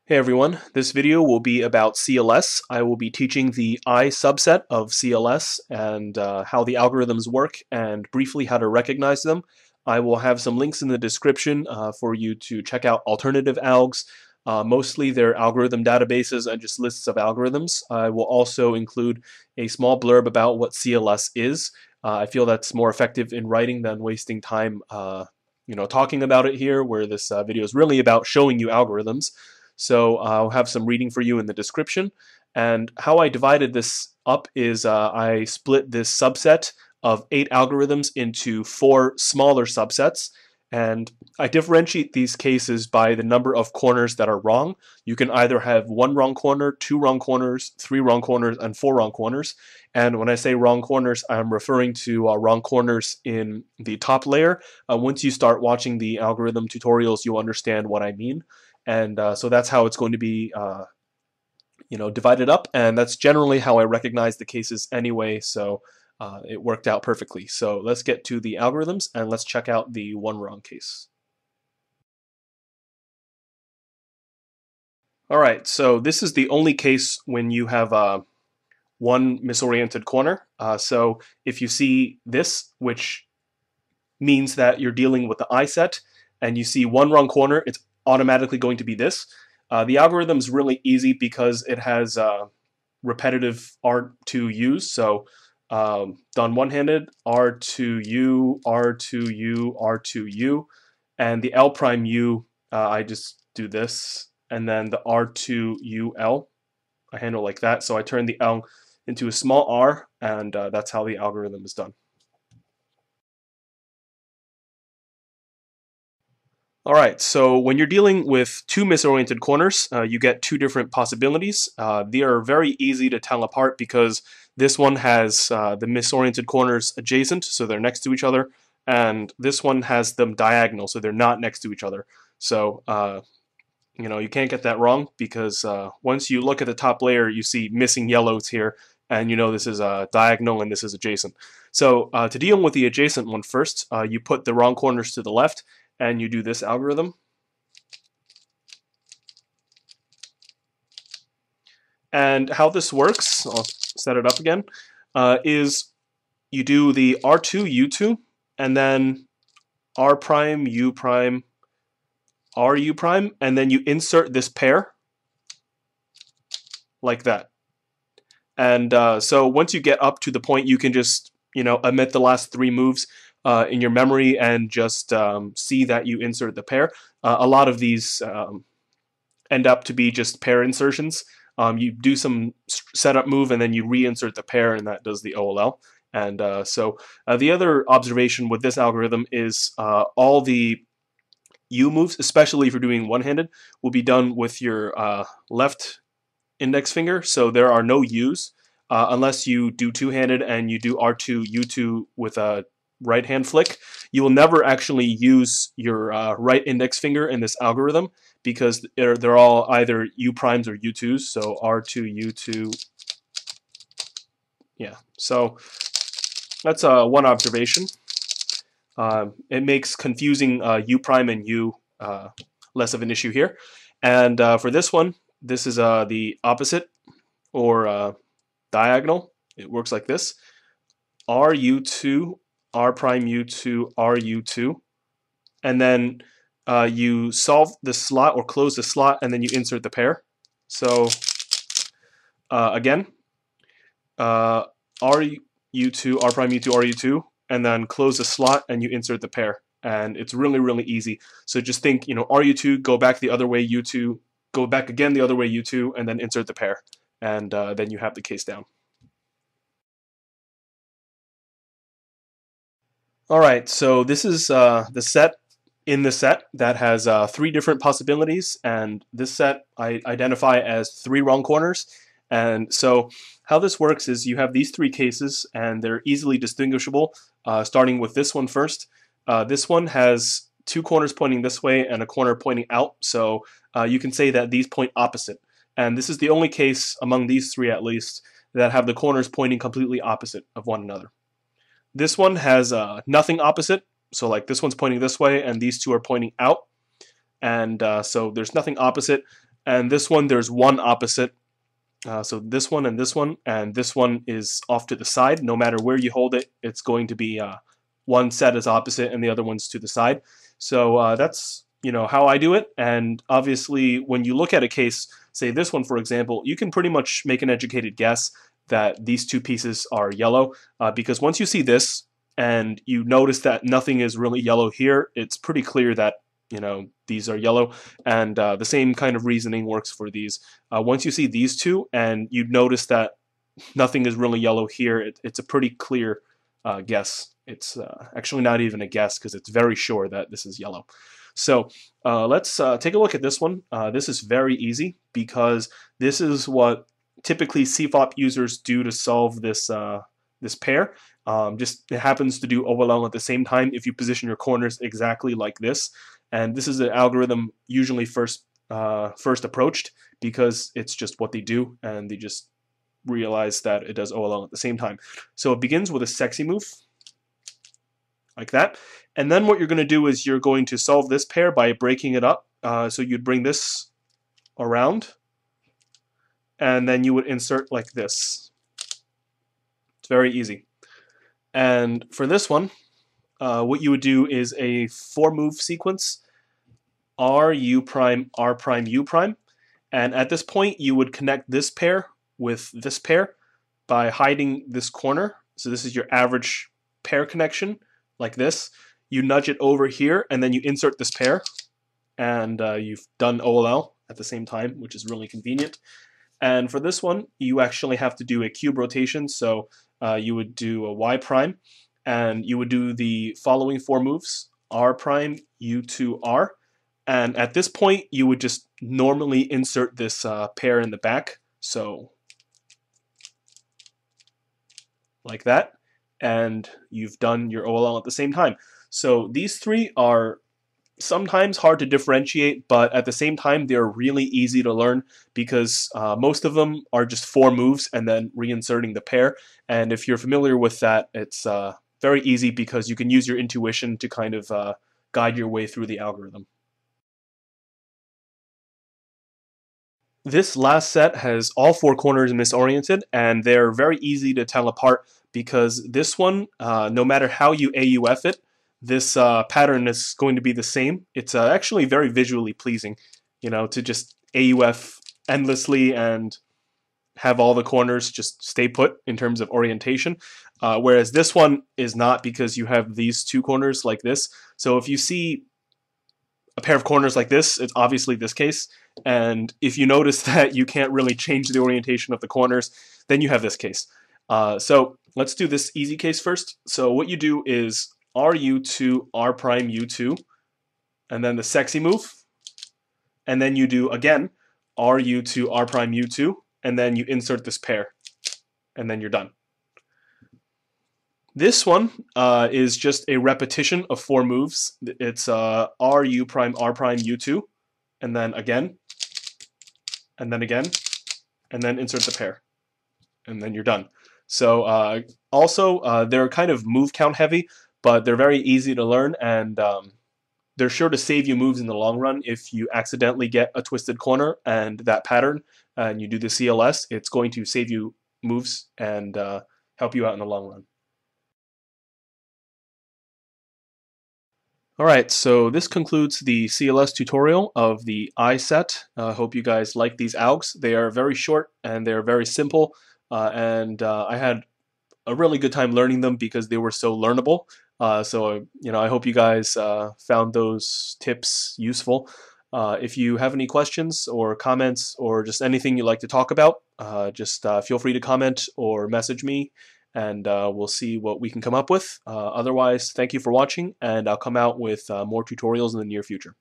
Hey everyone, this video will be about CLS. I will be teaching the I subset of CLS and how the algorithms work and briefly how to recognize them. I will have some links in the description for you to check out alternative algs. Mostly they're algorithm databases and just lists of algorithms. I will also include a small blurb about what CLS is. I feel that's more effective in writing than wasting time talking about it here, where this video is really about showing you algorithms. So I'll have some reading for you in the description. And how I divided this up is I split this subset of 8 algorithms into 4 smaller subsets. And I differentiate these cases by the number of corners that are wrong. You can either have 1 wrong corner, 2 wrong corners, 3 wrong corners, and 4 wrong corners. And when I say wrong corners, I'm referring to wrong corners in the top layer. Once you start watching the algorithm tutorials, you'll understand what I mean. And so that's how it's going to be divided up, and that's generally how I recognize the cases anyway, so it worked out perfectly. So let's get to the algorithms and let's check out the 1 wrong case. Alright, so this is the only case when you have 1 misoriented corner. So if you see this, which means that you're dealing with the I set, and you see 1 wrong corner, it's automatically going to be this. The algorithm is really easy because it has repetitive R2Us. So done one-handed, R2U, R2U, R2U, and the L prime U, I just do this, and then the R2UL, I handle like that. So I turn the L into a small r, and that's how the algorithm is done. Alright, so when you're dealing with 2 misoriented corners, you get 2 different possibilities. They are very easy to tell apart because this one has the misoriented corners adjacent, so they're next to each other, and this one has them diagonal, so they're not next to each other. So, you can't get that wrong because once you look at the top layer, you see missing yellows here, and you know this is diagonal and this is adjacent. So to deal with the adjacent one first, you put the wrong corners to the left, and you do this algorithm. And how this works, I'll set it up again, is you do the R2, U2, and then R prime, U prime, R U prime, and then you insert this pair like that. And so once you get up to the point, you can just, omit the last 3 moves in your memory and just see that you insert the pair. A lot of these end up to be just pair insertions. You do some setup move and then you reinsert the pair, and that does the OLL. And so the other observation with this algorithm is all the U moves, especially if you're doing one-handed, will be done with your left index finger. So there are no U's unless you do two-handed and you do R2, U2 with a right hand flick. You will never actually use your right index finger in this algorithm because they're all either U primes or U2s, so R2, U2, yeah. So that's one observation. It makes confusing U prime and U less of an issue here. And for this one, this is the opposite, or diagonal. It works like this. RU2, R prime U2, RU2, and then you solve the slot or close the slot, and then you insert the pair. So again, RU2, R prime U2, RU2, and then close the slot and you insert the pair. And it's really, really easy. So just think, RU2, go back the other way, U2, go back again the other way, U2, and then insert the pair. And then you have the case down. Alright, so this is the set in the set that has 3 different possibilities, and this set I identify as 3 wrong corners. And so how this works is you have these 3 cases, and they're easily distinguishable, starting with this one first. This one has 2 corners pointing this way and a corner pointing out, so you can say that these point opposite. And this is the only case among these 3 at least that have the corners pointing completely opposite of one another. This one has nothing opposite, so like this one's pointing this way and these 2 are pointing out, and so there's nothing opposite. and this one there's one opposite. So this one, and this one is off to the side. No matter where you hold it, it's going to be one set is opposite and the other one's to the side. So that's how I do it. And obviously, when you look at a case, say this one for example, you can pretty much make an educated guess that these two pieces are yellow because once you see this and you notice that nothing is really yellow here, it's pretty clear that these are yellow, and the same kind of reasoning works for these. Once you see these two and you notice that nothing is really yellow here, it's a pretty clear guess. It's actually not even a guess because it's very sure that this is yellow. So let's take a look at this one. This is very easy because this is what typically CFOP users do to solve this this pair. Just it happens to do OLL at the same time if you position your corners exactly like this. And this is an algorithm usually first approached because it's just what they do, and they just realize that it does OLL at the same time. So it begins with a sexy move, like that. And then what you're going to do is you're going to solve this pair by breaking it up. So you'd bring this around, and then you would insert like this. It's very easy. And for this one, what you would do is a 4-move sequence, R, U prime, R prime, U prime. And at this point, you would connect this pair with this pair by hiding this corner. So this is your average pair connection, like this. You nudge it over here, and then you insert this pair, and you've done OLL at the same time, which is really convenient. And for this one, you actually have to do a cube rotation. So you would do a Y prime, and you would do the following 4 moves, R prime, U2, R. And at this point, you would just normally insert this pair in the back. So like that. And you've done your OLL at the same time. So these three are sometimes hard to differentiate, but at the same time, they're really easy to learn because most of them are just 4 moves and then reinserting the pair. And if you're familiar with that, it's very easy because you can use your intuition to kind of guide your way through the algorithm. This last set has all 4 corners misoriented, and they're very easy to tell apart because this one, no matter how you AUF it, this pattern is going to be the same. It's actually very visually pleasing, to just AUF endlessly and have all the corners just stay put in terms of orientation. Whereas this one is not, because you have these 2 corners like this. So if you see a pair of corners like this, it's obviously this case. And if you notice that you can't really change the orientation of the corners, then you have this case. So let's do this easy case first. So what you do is RU2, R prime U2, and then the sexy move. And then you do, again, RU2, R prime U2, and then you insert this pair. And then you're done. This one is just a repetition of 4 moves. It's RU prime, R prime, U2, and then again, and then again, and then insert the pair. And then you're done. So also, they're kind of move count heavy, but they're very easy to learn, and they're sure to save you moves in the long run. If you accidentally get a twisted corner and that pattern, and you do the CLS, it's going to save you moves and help you out in the long run. Alright, so this concludes the CLS tutorial of the I set. I hope you guys like these algs. They are very short and they're very simple, and I had a really good time learning them because they were so learnable. So I hope you guys found those tips useful. If you have any questions or comments or just anything you'd like to talk about, just feel free to comment or message me, and we'll see what we can come up with. Otherwise, thank you for watching, and I'll come out with more tutorials in the near future.